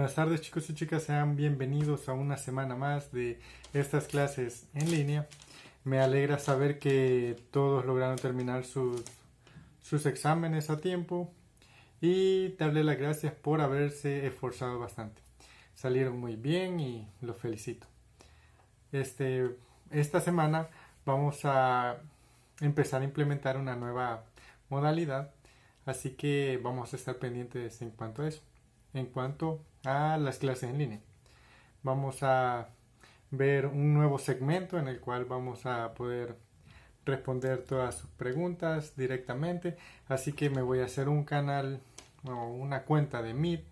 Buenas tardes chicos y chicas, sean bienvenidos a una semana más de estas clases en línea. Me alegra saber que todos lograron terminar sus exámenes a tiempo y darle las gracias por haberse esforzado bastante. Salieron muy bien y los felicito. Esta semana vamos a empezar a implementar una nueva modalidad, así que vamos a estar pendientes en cuanto a eso. En cuanto a las clases en línea, vamos a ver un nuevo segmento en el cual vamos a poder responder todas sus preguntas directamente, así que me voy a hacer un canal o una cuenta de Meet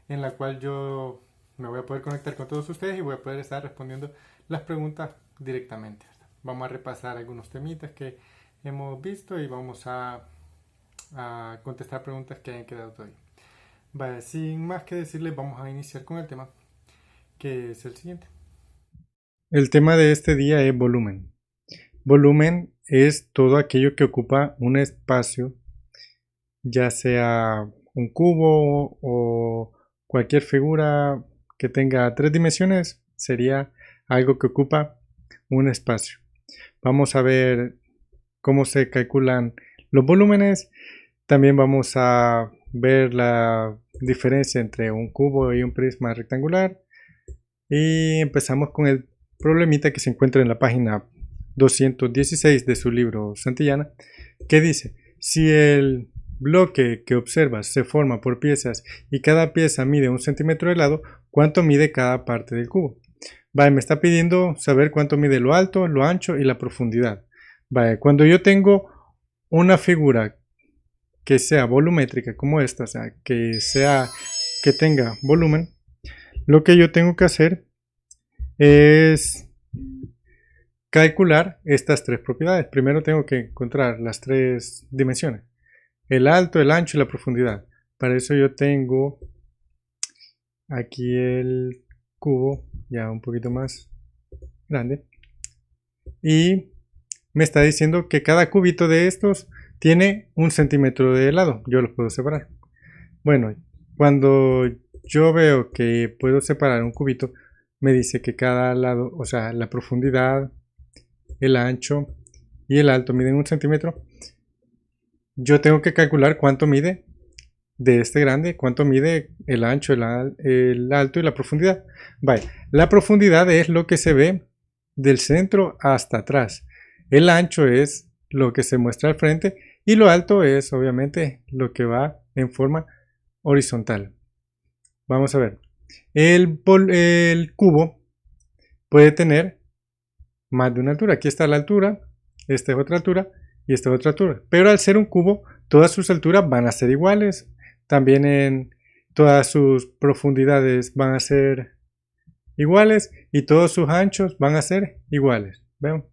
en la cual yo me voy a poder conectar con todos ustedes y voy a poder estar respondiendo las preguntas directamente. Vamos a repasar algunos temitas que hemos visto y vamos a contestar preguntas que hayan quedado todavía. Vale, sin más que decirles, vamos a iniciar con el tema, que es el siguiente. El tema de este día es volumen. Volumen es todo aquello que ocupa un espacio, ya sea un cubo o cualquier figura que tenga 3 dimensiones, sería algo que ocupa un espacio. Vamos a ver cómo se calculan los volúmenes. También vamos a ver la diferencia entre un cubo y un prisma rectangular. Y empezamos con el problemita que se encuentra en la página 216 de su libro Santillana, que dice: si el bloque que observas se forma por piezas y cada pieza mide 1 centímetro de lado, ¿cuánto mide cada parte del cubo? Vale, me está pidiendo saber cuánto mide lo alto, lo ancho y la profundidad. Vale, cuando yo tengo una figura que sea volumétrica como esta, o sea, que tenga volumen, lo que yo tengo que hacer es calcular estas 3 propiedades. Primero tengo que encontrar las 3 dimensiones: el alto, el ancho y la profundidad. Para eso yo tengo aquí el cubo ya un poquito más grande y me está diciendo que cada cubito de estos tiene 1 centímetro de lado. Yo los puedo separar. Bueno, cuando yo veo que puedo separar un cubito, me dice que cada lado, o sea, la profundidad, el ancho y el alto miden 1 centímetro. Yo tengo que calcular cuánto mide de este grande, cuánto mide el ancho, el alto y la profundidad. Vale, la profundidad es lo que se ve del centro hasta atrás. El ancho es lo que se muestra al frente y lo alto es obviamente lo que va en forma horizontal. Vamos a ver. El cubo puede tener más de una altura. Aquí está la altura, esta es otra altura y esta es otra altura. Pero al ser un cubo, todas sus alturas van a ser iguales. También en todas sus profundidades van a ser iguales y todos sus anchos van a ser iguales. ¿Ven?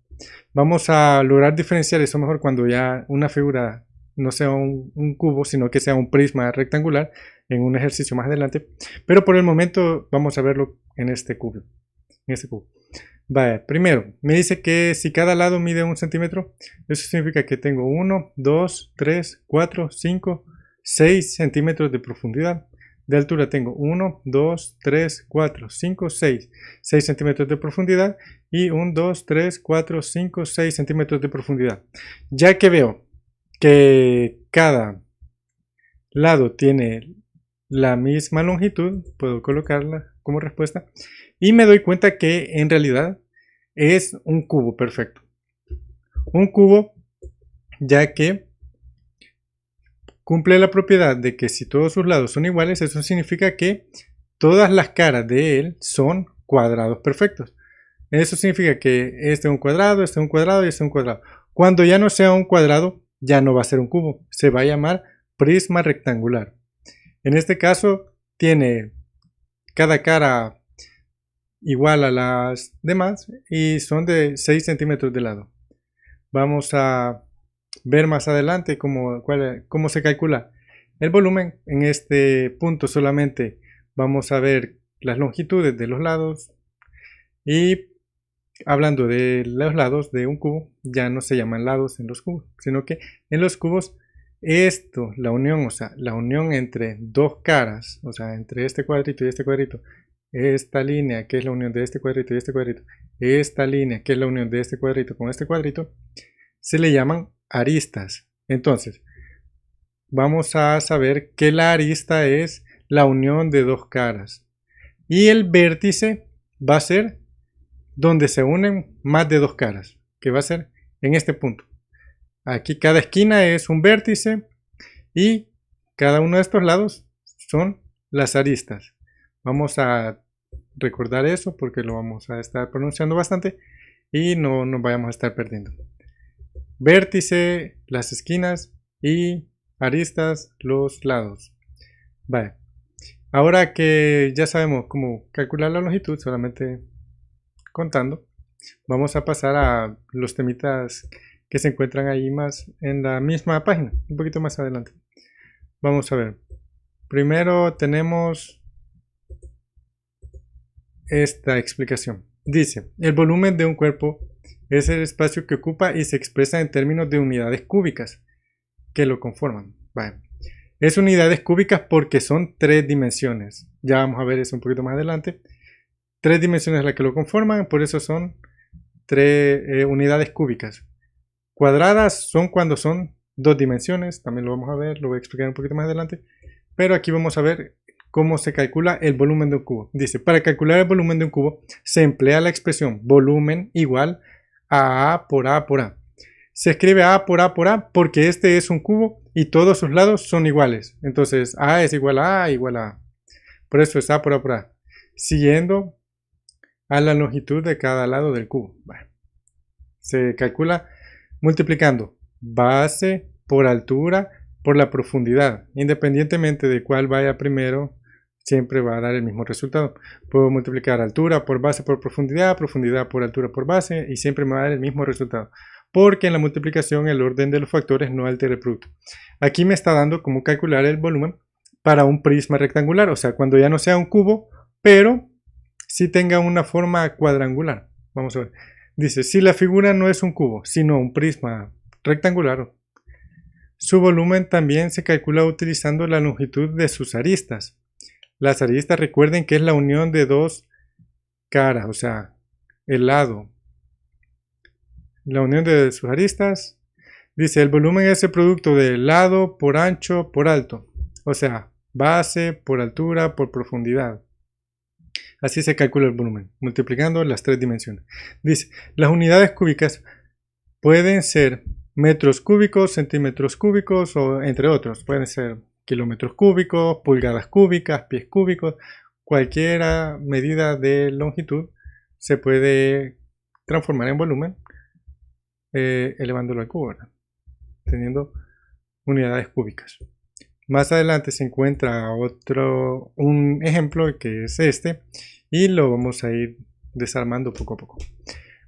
Vamos a lograr diferenciar eso mejor cuando ya una figura no sea un cubo, sino que sea un prisma rectangular en un ejercicio más adelante. Pero por el momento vamos a verlo en este cubo. Vale, primero, me dice que si cada lado mide 1 centímetro, eso significa que tengo 1, 2, 3, 4, 5, 6 centímetros de profundidad. De altura tengo 1, 2, 3, 4, 5, 6. 6 centímetros de profundidad y 1, 2, 3, 4, 5, 6 centímetros de profundidad. Ya que veo que cada lado tiene la misma longitud, puedo colocarla como respuesta y me doy cuenta que en realidad es un cubo perfecto. Un cubo, ya que cumple la propiedad de que si todos sus lados son iguales, eso significa que todas las caras de él son cuadrados perfectos. Eso significa que este es un cuadrado, este es un cuadrado y este es un cuadrado. Cuando ya no sea un cuadrado, ya no va a ser un cubo. Se va a llamar prisma rectangular. En este caso, tiene cada cara igual a las demás y son de 6 centímetros de lado. Vamos a ver más adelante cómo se calcula el volumen. En este punto solamente vamos a ver las longitudes de los lados y hablando de los lados de un cubo, ya no se llaman lados en los cubos, sino que en los cubos esto, la unión, o sea, la unión entre dos caras, o sea, entre este cuadrito y este cuadrito, esta línea que es la unión de este cuadrito y este cuadrito, esta línea que es la unión de este cuadrito con este cuadrito, se le llaman aristas. Entonces, vamos a saber que la arista es la unión de dos caras. Y el vértice va a ser donde se unen más de dos caras, que va a ser en este punto. Aquí cada esquina es un vértice y cada uno de estos lados son las aristas. Vamos a recordar eso porque lo vamos a estar pronunciando bastante y no nos vayamos a estar perdiendo. Vértice, las esquinas y aristas, los lados. Vale. Ahora que ya sabemos cómo calcular la longitud, solamente contando, vamos a pasar a los temitas que se encuentran ahí más en la misma página, un poquito más adelante. Vamos a ver. Primero tenemos esta explicación. Dice, el volumen de un cuerpo es el espacio que ocupa y se expresa en términos de unidades cúbicas que lo conforman. Vale. Es unidades cúbicas porque son tres dimensiones. Ya vamos a ver eso un poquito más adelante. Tres dimensiones las que lo conforman, por eso son tres unidades cúbicas. Cuadradas son cuando son dos dimensiones, también lo vamos a ver, lo voy a explicar un poquito más adelante. Pero aquí vamos a ver cómo se calcula el volumen de un cubo. Dice, para calcular el volumen de un cubo se emplea la expresión igual a A por A por A. Se escribe A por A por A porque este es un cubo y todos sus lados son iguales. Entonces A es igual a A igual a A. Por eso es A por A por A. Siguiendo a la longitud de cada lado del cubo. Bueno, se calcula multiplicando base por altura por la profundidad. Independientemente de cuál vaya primero, siempre va a dar el mismo resultado. Puedo multiplicar altura por base por profundidad, profundidad por altura por base y siempre me va a dar el mismo resultado. Porque en la multiplicación el orden de los factores no altera el producto. Aquí me está dando cómo calcular el volumen para un prisma rectangular, o sea, cuando ya no sea un cubo, pero sí tenga una forma cuadrangular. Vamos a ver. Dice, si la figura no es un cubo, sino un prisma rectangular, su volumen también se calcula utilizando la longitud de sus aristas. Las aristas, recuerden que es la unión de dos caras, o sea, el lado. La unión de sus aristas. Dice, el volumen es el producto de lado por ancho por alto. O sea, base por altura por profundidad. Así se calcula el volumen, multiplicando las tres dimensiones. Dice, las unidades cúbicas pueden ser metros cúbicos, centímetros cúbicos o entre otros. Pueden ser kilómetros cúbicos, pulgadas cúbicas, pies cúbicos. Cualquier medida de longitud se puede transformar en volumen elevándolo al cubo, ¿verdad? Teniendo unidades cúbicas. Más adelante se encuentra un ejemplo que es este y lo vamos a ir desarmando poco a poco.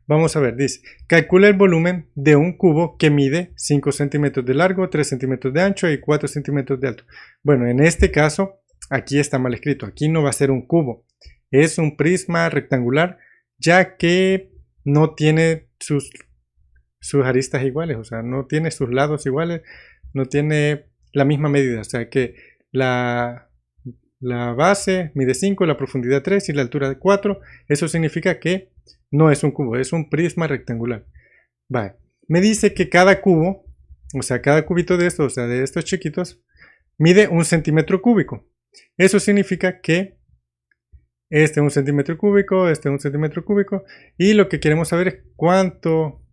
Vamos a ver, dice, calcula el volumen de un cubo que mide 5 centímetros de largo, 3 centímetros de ancho y 4 centímetros de alto. Bueno, en este caso, aquí está mal escrito, aquí no va a ser un cubo, es un prisma rectangular, ya que no tiene sus aristas iguales, o sea, no tiene sus lados iguales, no tiene la misma medida, o sea que la base mide 5, la profundidad 3 y la altura 4, eso significa que no es un cubo, es un prisma rectangular. Vale. Me dice que cada cubo, o sea, cada cubito de estos, o sea, de estos chiquitos, mide 1 centímetro cúbico. Eso significa que este es 1 centímetro cúbico, este es 1 centímetro cúbico, y lo que queremos saber es cuánto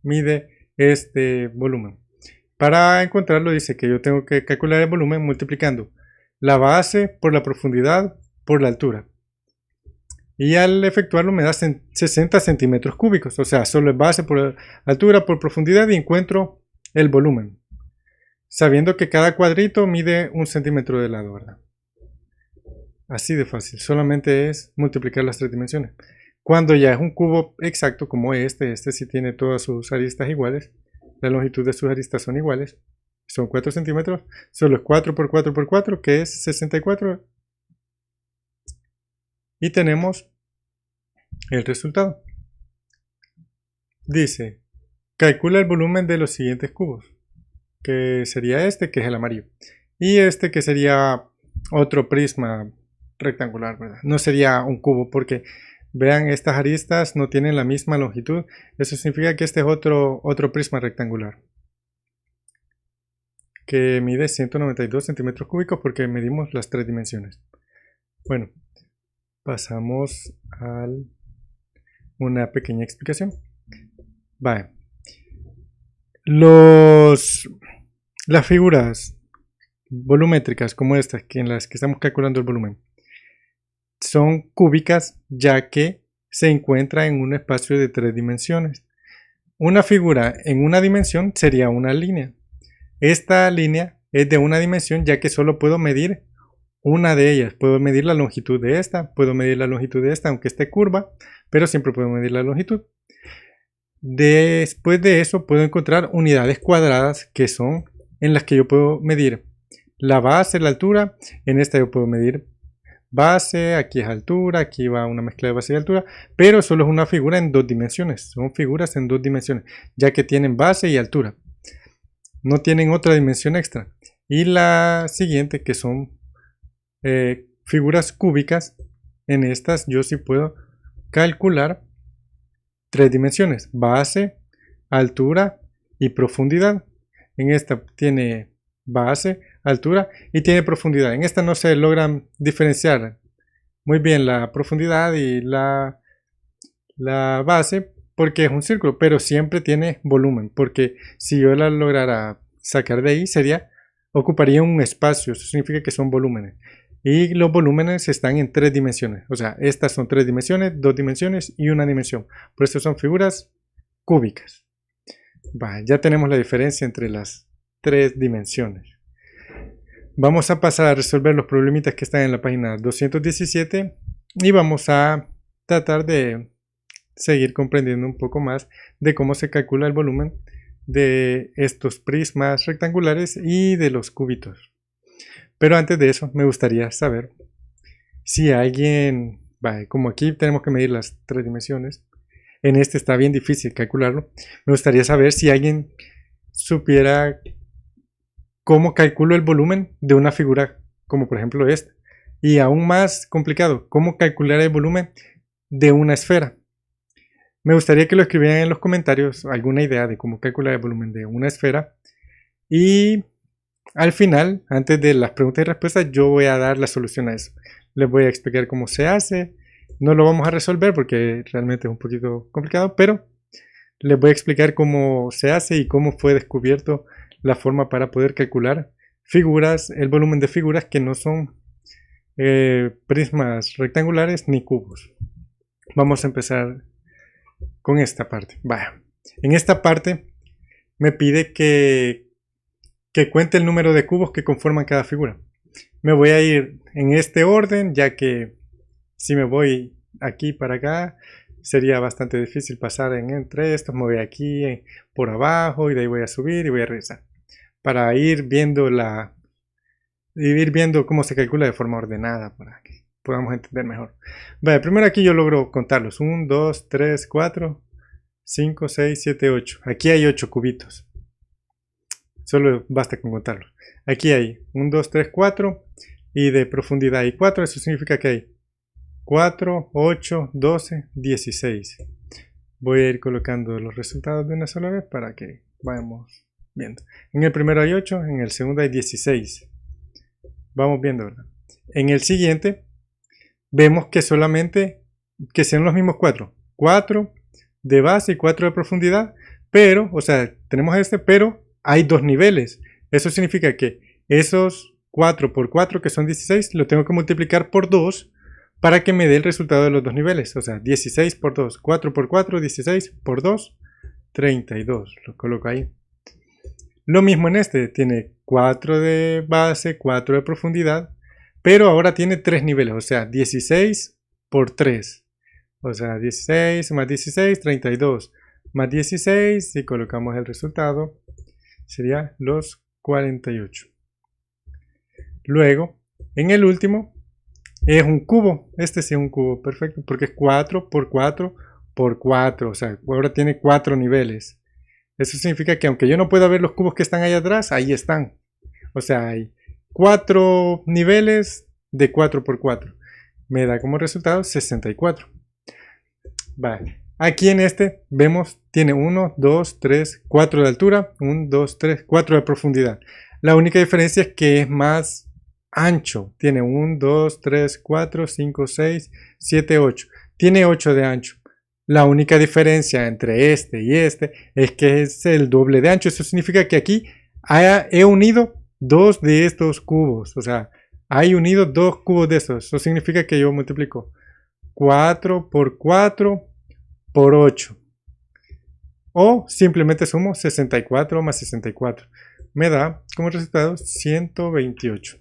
mide este volumen. Para encontrarlo dice que yo tengo que calcular el volumen multiplicando la base por la profundidad por la altura. Y al efectuarlo me da 60 centímetros cúbicos. O sea, solo es base por altura por profundidad y encuentro el volumen. Sabiendo que cada cuadrito mide 1 centímetro de lado, ¿verdad? Así de fácil. Solamente es multiplicar las tres dimensiones. Cuando ya es un cubo exacto como este sí tiene todas sus aristas iguales. La longitud de sus aristas son iguales. Son 4 centímetros. Solo es 4 por 4 por 4, que es 64. Y tenemos el resultado. Dice, calcula el volumen de los siguientes cubos. que sería este, que es el amarillo. Y este que sería otro prisma rectangular, ¿verdad? No sería un cubo porque vean, estas aristas no tienen la misma longitud. Eso significa que este es otro prisma rectangular que mide 192 centímetros cúbicos porque medimos las tres dimensiones. Bueno, pasamos a una pequeña explicación. Vale. Las figuras volumétricas como estas, en las que estamos calculando el volumen, son cúbicas ya que se encuentra en un espacio de tres dimensiones. Una figura en una dimensión sería una línea. Esta línea es de una dimensión ya que solo puedo medir una de ellas. Puedo medir la longitud de esta, puedo medir la longitud de esta aunque esté curva, pero siempre puedo medir la longitud. Después de eso puedo encontrar unidades cuadradas que son en las que yo puedo medir la base, la altura. En esta yo puedo medir base, aquí es altura, aquí va una mezcla de base y altura, pero solo es una figura en dos dimensiones. Son figuras en dos dimensiones, ya que tienen base y altura. No tienen otra dimensión extra. Y la siguiente, que son figuras cúbicas, en estas yo sí puedo calcular tres dimensiones: base, altura y profundidad. En esta tiene base, altura y tiene profundidad. En esta no se logran diferenciar muy bien la profundidad y la base porque es un círculo, pero siempre tiene volumen, porque si yo la lograra sacar de ahí ocuparía un espacio. Eso significa que son volúmenes, y los volúmenes están en tres dimensiones. O sea, estas son tres dimensiones, dos dimensiones y una dimensión. Por eso son figuras cúbicas. Ya tenemos la diferencia entre las tres dimensiones. Vamos a pasar a resolver los problemitas que están en la página 217 y vamos a tratar de seguir comprendiendo un poco más de cómo se calcula el volumen de estos prismas rectangulares y de los cubitos. Pero antes de eso me gustaría saber si alguien, como aquí tenemos que medir las tres dimensiones, en este está bien difícil calcularlo. Me gustaría saber si alguien supiera cómo calculo el volumen de una figura como por ejemplo esta. Y aún más complicado, cómo calcular el volumen de una esfera. Me gustaría que lo escribieran en los comentarios alguna idea de cómo calcular el volumen de una esfera. Y al final, antes de las preguntas y respuestas, yo voy a dar la solución a eso. Les voy a explicar cómo se hace. No lo vamos a resolver porque realmente es un poquito complicado, pero les voy a explicar cómo se hace y cómo fue descubierto la forma para poder calcular figuras, el volumen de figuras que no son prismas rectangulares ni cubos. Vamos a empezar con esta parte. En esta parte me pide que cuente el número de cubos que conforman cada figura. Me voy a ir en este orden, ya que si me voy aquí para acá sería bastante difícil pasar entre estos. Me voy aquí por abajo y de ahí voy a subir y voy a regresar para ir viendo cómo se calcula de forma ordenada para que podamos entender mejor. Primero aquí yo logro contarlos: 1, 2, 3, 4, 5, 6, 7, 8. Aquí hay 8 cubitos. Solo basta con contarlos. Aquí hay 1, 2, 3, 4 y de profundidad hay 4. Eso significa que hay 4, 8, 12, 16. Voy a ir colocando los resultados de una sola vez para que vayamos viendo. En el primero hay 8, en el segundo hay 16. Vamos viendo, ¿verdad? En el siguiente vemos que solamente que sean los mismos 4. 4 de base y 4 de profundidad, pero, o sea, tenemos pero hay dos niveles. Eso significa que esos 4 por 4, que son 16, lo tengo que multiplicar por 2 para que me dé el resultado de los dos niveles. O sea, 16 por 2, 4 por 4, 16 por 2, 32. Lo coloco ahí. Lo mismo en este, tiene 4 de base, 4 de profundidad, pero ahora tiene 3 niveles, o sea, 16 por 3. O sea, 16 más 16, 32. Más 16, si colocamos el resultado, sería los 48. Luego, en el último, es un cubo. Este sí es un cubo perfecto, porque es 4 por 4 por 4. O sea, ahora tiene 4 niveles. Eso significa que aunque yo no pueda ver los cubos que están ahí atrás, ahí están. O sea, hay 4 niveles de 4 por 4. Me da como resultado 64. Vale. Aquí en este vemos, tiene 1, 2, 3, 4 de altura, 1, 2, 3, 4 de profundidad. La única diferencia es que es más ancho. Tiene 1, 2, 3, 4, 5, 6, 7, 8. Tiene 8 de ancho. La única diferencia entre este y este es que es el doble de ancho. Eso significa que aquí he unido 2 de estos cubos. O sea, he unido 2 cubos de estos. Eso significa que yo multiplico 4 por 4 por 8. O simplemente sumo 64 más 64. Me da como resultado 128.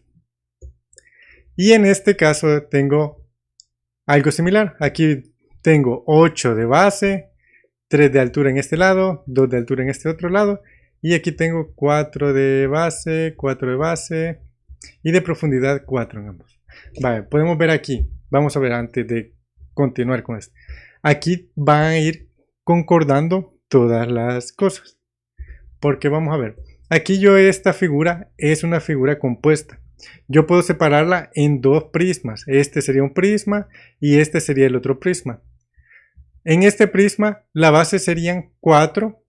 Y en este caso tengo algo similar. Aquí tengo 8 de base, 3 de altura en este lado, 2 de altura en este otro lado. Y aquí tengo 4 de base, 4 de base y de profundidad 4 en ambos. Vale, podemos ver aquí. Vamos a ver antes de continuar con esto. Aquí van a ir concordando todas las cosas. Porque vamos a ver. Aquí esta figura es una figura compuesta. Yo puedo separarla en 2 prismas. Este sería un prisma y este sería el otro prisma. En este prisma la base serían 4.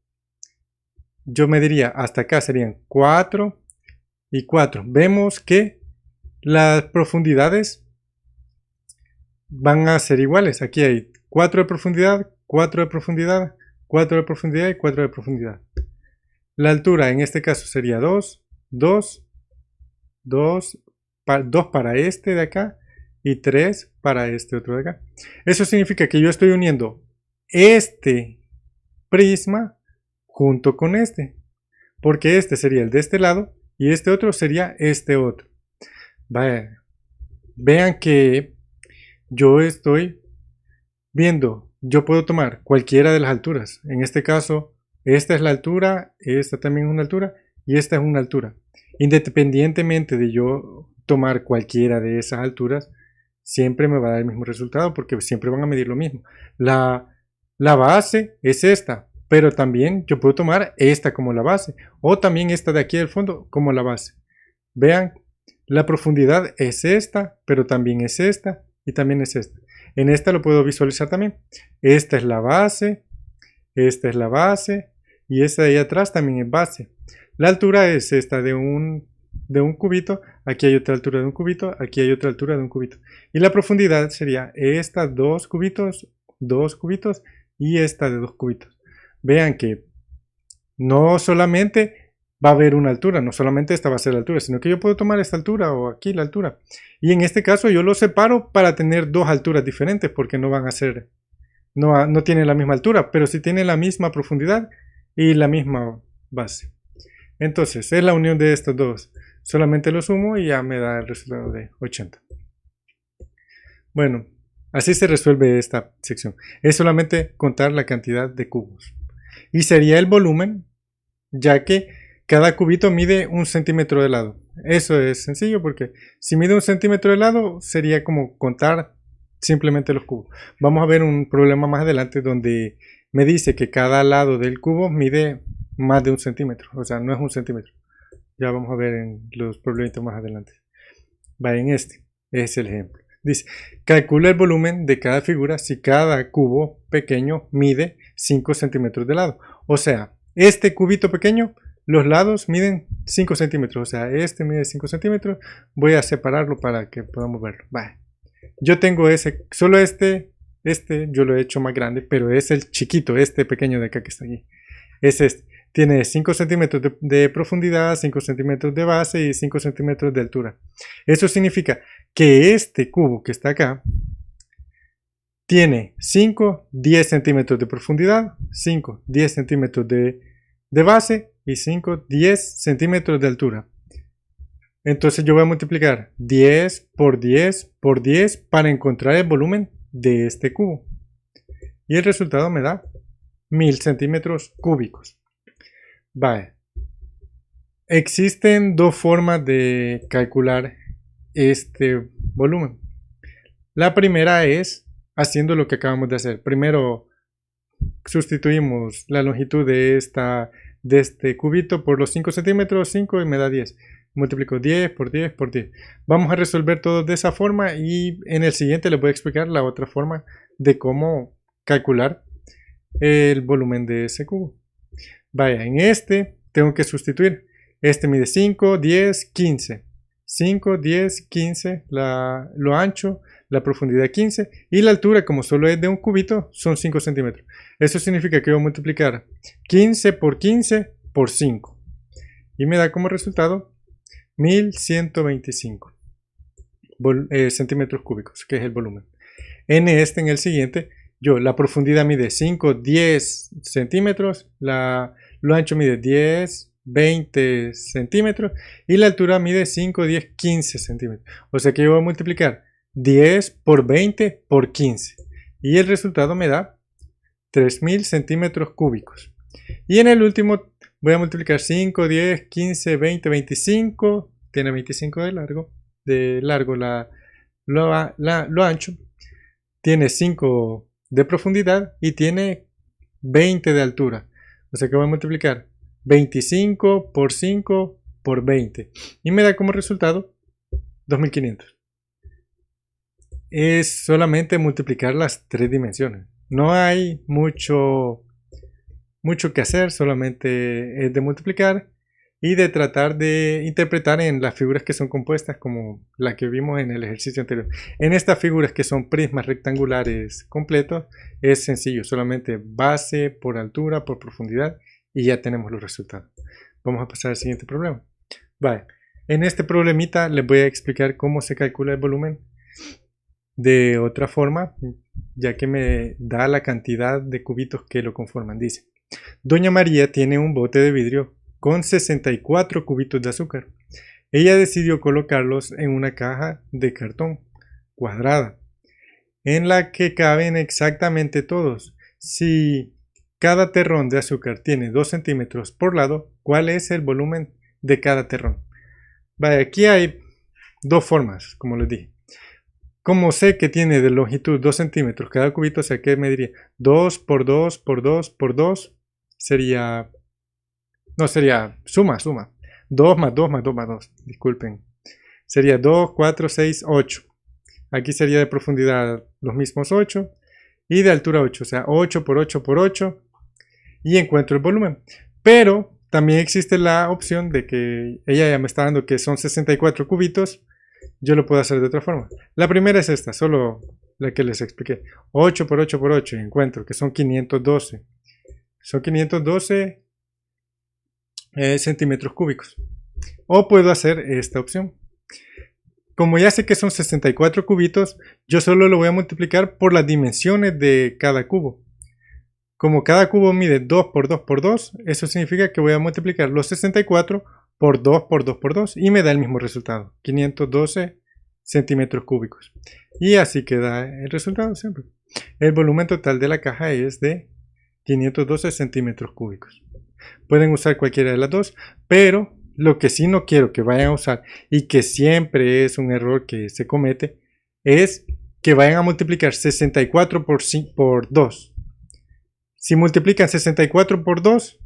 Yo me diría hasta acá serían 4 y 4. Vemos que las profundidades van a ser iguales. Aquí hay 4 de profundidad, 4 de profundidad, 4 de profundidad y 4 de profundidad. La altura en este caso sería 2, 2, 2, 2 para este de acá y 3 para este otro de acá. Eso significa que yo estoy uniendo este prisma junto con este, porque este sería el de este lado y este otro sería este otro. Vaya, vean que yo estoy viendo, yo puedo tomar cualquiera de las alturas. En este caso, esta es la altura, esta también es una altura y esta es una altura. Independientemente de yo tomar cualquiera de esas alturas, siempre me va a dar el mismo resultado porque siempre van a medir lo mismo. La base es esta, pero también yo puedo tomar esta como la base o también esta de aquí del fondo como la base. Vean, la profundidad es esta, pero también es esta y también es esta. En esta lo puedo visualizar también. Esta es la base y esta de ahí atrás también es base. La altura es esta de un cubito, aquí hay otra altura de un cubito, aquí hay otra altura de un cubito. Y la profundidad sería esta, 2 cubitos y esta de 2 cubitos. Vean que no solamente va a haber una altura, no solamente esta va a ser la altura, sino que yo puedo tomar esta altura o aquí la altura. Y en este caso yo lo separo para tener 2 alturas diferentes porque no van a ser, no tienen la misma altura, pero sí tienen la misma profundidad y la misma base. Entonces es la unión de estos dos. Solamente lo sumo y ya me da el resultado de 80. Bueno, así se resuelve esta sección. Es solamente contar la cantidad de cubos. Y sería el volumen, ya que cada cubito mide 1 centímetro de lado. Eso es sencillo porque si mide 1 centímetro de lado sería como contar simplemente los cubos. Vamos a ver un problema más adelante donde me dice que cada lado del cubo mide más de 1 centímetro. O sea, no es 1 centímetro. Ya vamos a ver en los problemitos más adelante. Va en este. Es el ejemplo. Dice, calcula el volumen de cada figura si cada cubo pequeño mide 5 centímetros de lado. O sea, este cubito pequeño, los lados miden 5 centímetros. O sea, este mide 5 centímetros. Voy a separarlo para que podamos verlo. Vale. Yo tengo solo este yo lo he hecho más grande, pero es el chiquito, este pequeño de acá que está aquí. Es este. Tiene 5 centímetros de profundidad, 5 centímetros de base y 5 centímetros de altura. Eso significa que este cubo que está acá tiene 5, 10 centímetros de profundidad, 5, 10 centímetros de base y 5, 10 centímetros de altura. Entonces yo voy a multiplicar 10 por 10 por 10 para encontrar el volumen de este cubo. Y el resultado me da 1000 centímetros cúbicos. Vale. Existen 2 formas de calcular este volumen. La primera es haciendo lo que acabamos de hacer. Primero sustituimos la longitud de este cubito por los 5 centímetros, 5 y me da 10. Multiplico 10 por 10 por 10. Vamos a resolver todo de esa forma y en el siguiente les voy a explicar la otra forma de cómo calcular el volumen de ese cubo. Vaya, en este tengo que sustituir. Este mide 5, 10, 15. 5, 10, 15, lo ancho, la profundidad 15 y la altura, como solo es de un cubito, son 5 centímetros. Eso significa que voy a multiplicar 15 por 15 por 5 y me da como resultado 1125 centímetros cúbicos, que es el volumen. En el siguiente, la profundidad mide 5, 10 centímetros, lo ancho mide 10, 20 centímetros y la altura mide 5, 10, 15 centímetros. O sea que yo voy a multiplicar 10 por 20 por 15 y el resultado me da 3000 centímetros cúbicos. Y en el último voy a multiplicar 5, 10, 15, 20, 25, tiene 25 de largo lo ancho, tiene 5 de profundidad y tiene 20 de altura. O sea que voy a multiplicar 25 por 5 por 20 y me da como resultado 2500. Es solamente multiplicar las tres dimensiones. No hay mucho que hacer, solamente es de multiplicar y de tratar de interpretar en las figuras que son compuestas como la que vimos en el ejercicio anterior. En estas figuras que son prismas rectangulares completos es sencillo, solamente base por altura, por profundidad y ya tenemos los resultados. Vamos a pasar al siguiente problema. Vale. En este problemita les voy a explicar cómo se calcula el volumen de otra forma, ya que me da la cantidad de cubitos que lo conforman. Dice: Doña María tiene un bote de vidrio con 64 cubitos de azúcar. Ella decidió colocarlos en una caja de cartón cuadrada, en la que caben exactamente todos. Si cada terrón de azúcar tiene 2 centímetros por lado, ¿cuál es el volumen de cada terrón? Vale, aquí hay dos formas, como les dije. Como sé que tiene de longitud 2 centímetros cada cubito, o sea que me diría 2 por 2 por 2 por 2 sería, no sería suma, 2 más 2 más 2 más 2, disculpen. Sería 2, 4, 6, 8. Aquí sería de profundidad los mismos 8 y de altura 8, o sea 8 por 8 por 8 y encuentro el volumen. Pero también existe la opción de que ella ya me está dando que son 64 cubitos. Yo lo puedo hacer de otra forma. La primera es esta, solo la que les expliqué. 8 por 8 por 8 y encuentro que son 512. Son 512 centímetros cúbicos. O puedo hacer esta opción. Como ya sé que son 64 cubitos, yo solo lo voy a multiplicar por las dimensiones de cada cubo. Como cada cubo mide 2 por 2 por 2, eso significa que voy a multiplicar los 64 por 2 por 2 por 2 y me da el mismo resultado, 512 centímetros cúbicos. Y así queda el resultado siempre. El volumen total de la caja es de 512 centímetros cúbicos. Pueden usar cualquiera de las dos, pero lo que sí no quiero que vayan a usar y que siempre es un error que se comete es que vayan a multiplicar 64 por 2. Si multiplican 64 por 2,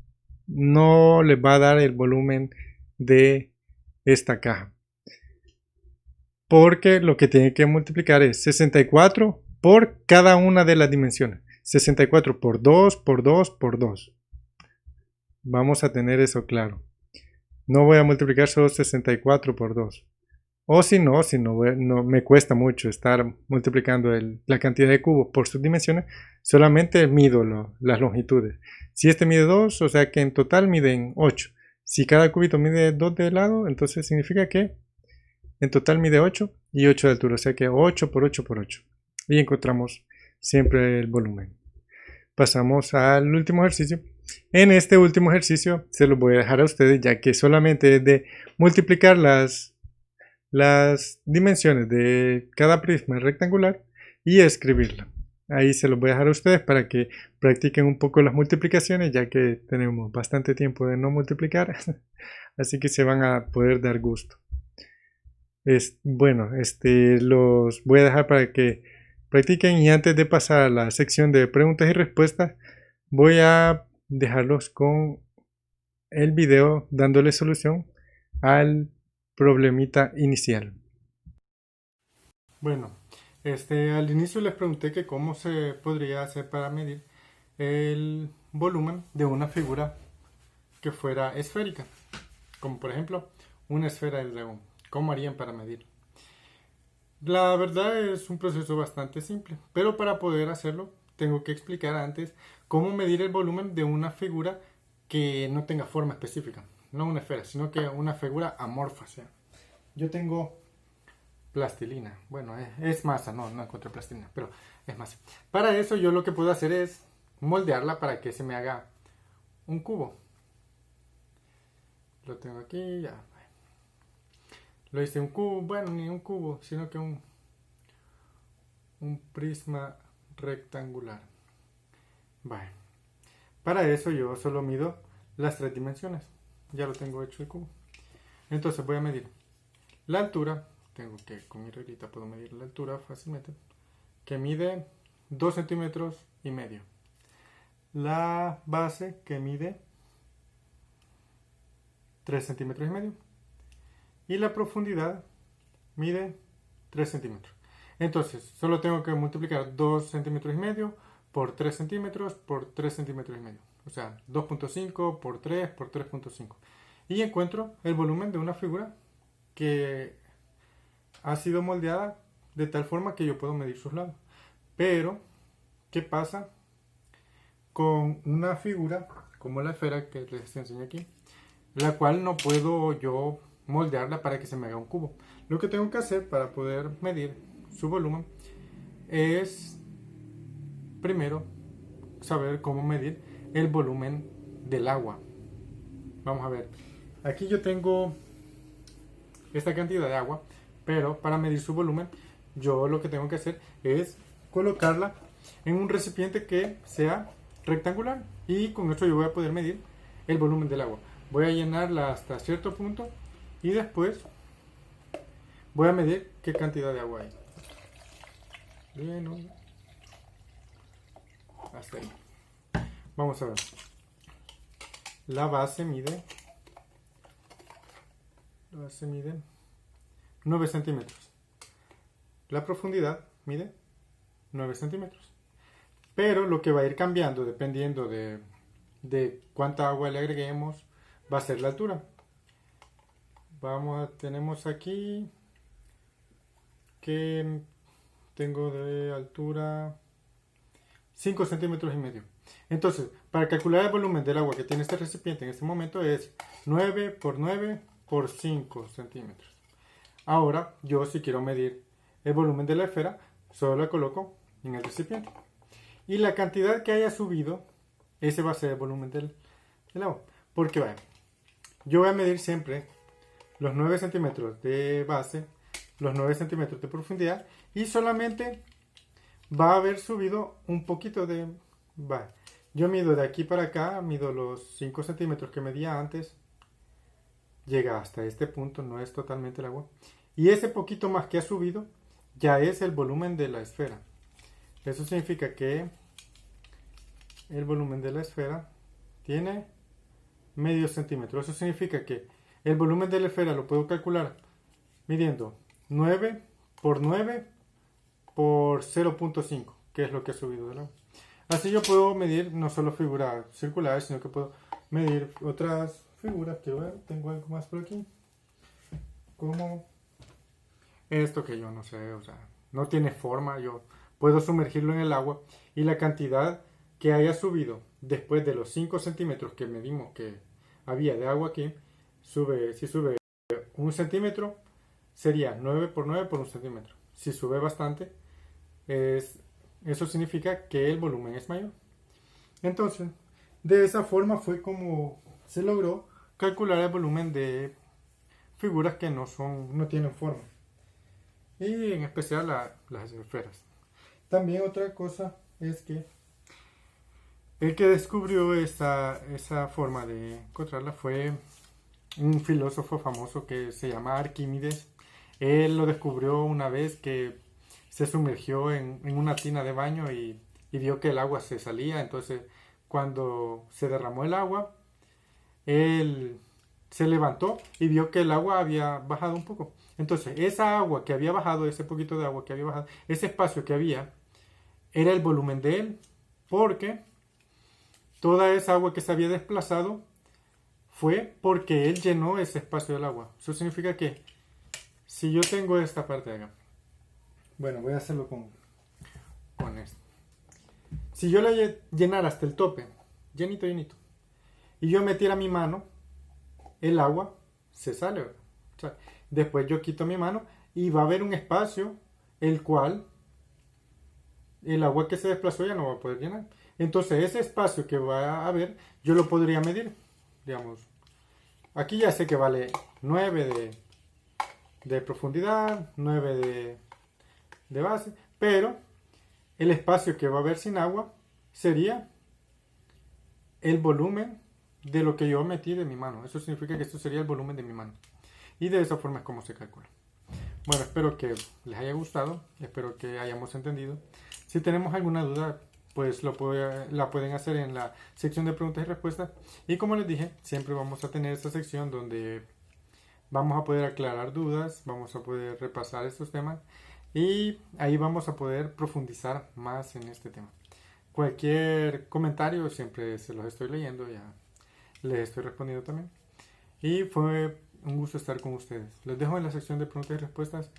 no les va a dar el volumen de esta caja. Porque lo que tienen que multiplicar es 64 por cada una de las dimensiones. 64 por 2, por 2, por 2. Vamos a tener eso claro. No voy a multiplicar solo 64 por 2. O si no me cuesta mucho estar multiplicando la cantidad de cubos por sus dimensiones, solamente mido las longitudes. Si este mide 2, o sea que en total miden 8. Si cada cubito mide 2 de lado, entonces significa que en total mide 8 y 8 de altura, o sea que 8 por 8 por 8. Y encontramos siempre el volumen. Pasamos al último ejercicio. En este último ejercicio se los voy a dejar a ustedes, ya que solamente es de multiplicar las dimensiones de cada prisma rectangular y escribirla. Ahí se los voy a dejar a ustedes para que practiquen un poco las multiplicaciones, ya que tenemos bastante tiempo de no multiplicar, así que se van a poder dar gusto. Los voy a dejar para que practiquen y antes de pasar a la sección de preguntas y respuestas, Voy a dejarlos con el video dándole solución al problemita inicial. Bueno, al inicio les pregunté que cómo se podría hacer para medir el volumen de una figura que fuera esférica, como por ejemplo una esfera del dragón. ¿Cómo harían para medir? La verdad es un proceso bastante simple, pero para poder hacerlo tengo que explicar antes cómo medir el volumen de una figura que no tenga forma específica, no una esfera, sino que una figura amorfa. O sea, yo tengo plastilina, bueno, es masa, no encontré plastilina, pero es masa. Para eso yo lo que puedo hacer es moldearla para que se me haga un cubo. Lo tengo aquí, ya. Lo hice un cubo, bueno, ni un cubo, sino que un prisma rectangular. Vale. Para eso yo solo mido las tres dimensiones. Ya lo tengo hecho el cubo. Entonces voy a medir la altura. Tengo que, con mi reglita puedo medir la altura fácilmente. Que mide 2 centímetros y medio. La base que mide 3 centímetros y medio. Y la profundidad mide 3 centímetros. Entonces, solo tengo que multiplicar 2 centímetros y medio por 3 centímetros por 3 centímetros y medio. O sea, 2.5 por 3 por 3.5. Y encuentro el volumen de una figura que ha sido moldeada de tal forma que yo puedo medir sus lados. Pero, ¿qué pasa con una figura como la esfera que les enseño aquí? La cual no puedo yo moldearla para que se me haga un cubo. Lo que tengo que hacer para poder medir su volumen es primero saber cómo medir el volumen del agua. Vamos a ver. Aquí yo tengo esta cantidad de agua, pero para medir su volumen yo lo que tengo que hacer es colocarla en un recipiente que sea rectangular y con esto yo voy a poder medir el volumen del agua. Voy a llenarla hasta cierto punto y después voy a medir qué cantidad de agua hay. Bien, ¿no? Hasta ahí. Vamos a ver. La base mide 9 centímetros. La profundidad mide 9 centímetros. Pero lo que va a ir cambiando dependiendo de cuánta agua le agreguemos va a ser la altura. Tenemos aquí que tengo de altura 5 centímetros y medio. Entonces, para calcular el volumen del agua que tiene este recipiente en este momento es 9 por 9 por 5 centímetros. Ahora, yo si quiero medir el volumen de la esfera, solo la coloco en el recipiente. Y la cantidad que haya subido, ese va a ser el volumen del agua. Porque vaya, yo voy a medir siempre los 9 centímetros de base, los 9 centímetros de profundidad y solamente va a haber subido un poquito de... Vale, yo mido de aquí para acá, mido los 5 centímetros que medía antes, llega hasta este punto, no es totalmente el agua. Y ese poquito más que ha subido ya es el volumen de la esfera. Eso significa que el volumen de la esfera tiene medio centímetro. Eso significa que el volumen de la esfera lo puedo calcular midiendo 9 por 9 por 0.5, que es lo que ha subido del agua. Así yo puedo medir no solo figuras circulares, sino que puedo medir otras figuras. Quiero ver, tengo algo más por aquí. Como esto que yo no sé, o sea, no tiene forma. Yo puedo sumergirlo en el agua y la cantidad que haya subido después de los 5 centímetros que medimos que había de agua aquí, si sube 1 centímetro, sería 9 por 9 por 1 centímetro. Si sube bastante, eso significa que el volumen es mayor. Entonces, de esa forma fue como se logró calcular el volumen de figuras que no tienen forma. Y en especial las esferas. También otra cosa es que el que descubrió esa forma de encontrarla fue un filósofo famoso que se llama Arquímedes. Él lo descubrió una vez que se sumergió en una tina de baño y vio que el agua se salía, entonces cuando se derramó el agua, él se levantó y vio que el agua había bajado un poco. Entonces, esa agua que había bajado, ese poquito de agua que había bajado, ese espacio que había, era el volumen de él, porque toda esa agua que se había desplazado fue porque él llenó ese espacio del agua. Eso significa que si yo tengo esta parte de acá, bueno, voy a hacerlo con esto. Si yo le llenara hasta el tope, llenito, llenito, y yo metiera mi mano, el agua se sale, ¿verdad? O sea, después yo quito mi mano y va a haber un espacio el cual el agua que se desplazó ya no va a poder llenar. Entonces ese espacio que va a haber, yo lo podría medir. Digamos, aquí ya sé que vale 9 de profundidad, 9 de base, pero el espacio que va a haber sin agua sería el volumen de lo que yo metí de mi mano. Eso significa que esto sería el volumen de mi mano. Y de esa forma es como se calcula. Bueno, espero que les haya gustado, espero que hayamos entendido. Si tenemos alguna duda, pues la pueden hacer en la sección de preguntas y respuestas. Y como les dije, siempre vamos a tener esta sección donde vamos a poder aclarar dudas, vamos a poder repasar estos temas y ahí vamos a poder profundizar más en este tema. Cualquier comentario siempre se los estoy leyendo, ya les estoy respondiendo también. Y fue un gusto estar con ustedes. Les dejo en la sección de preguntas y respuestas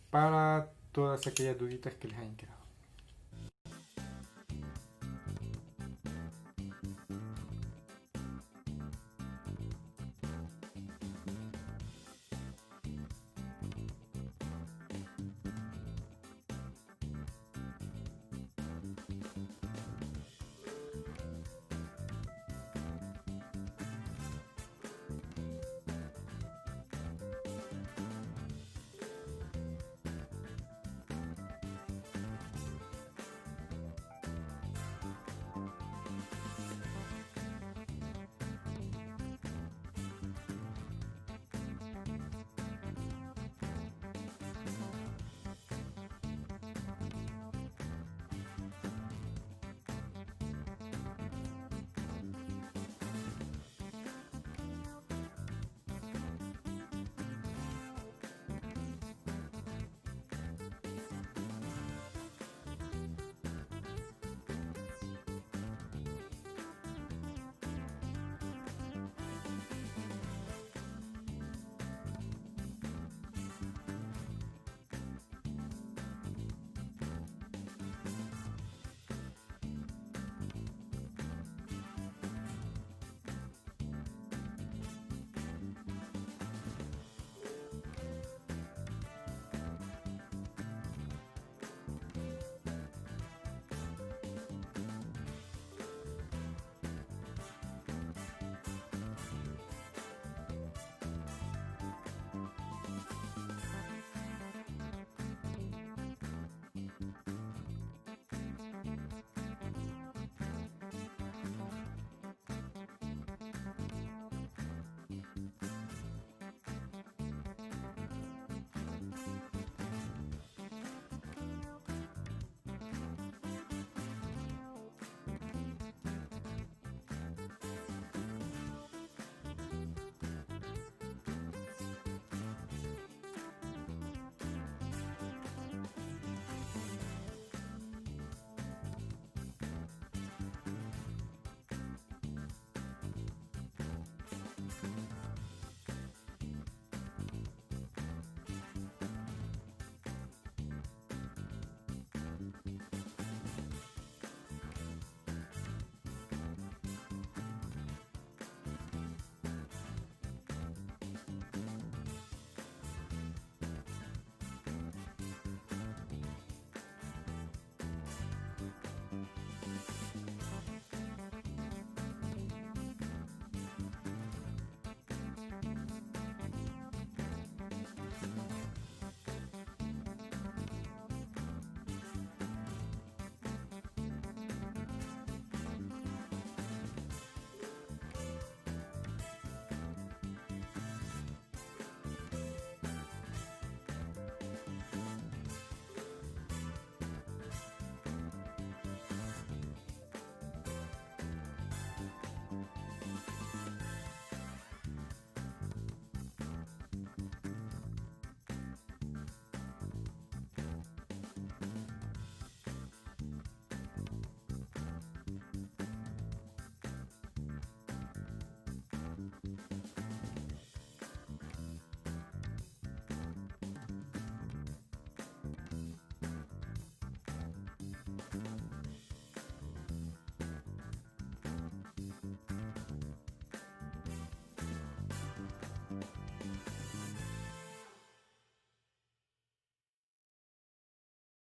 para todas aquellas duditas que les hayan quedado.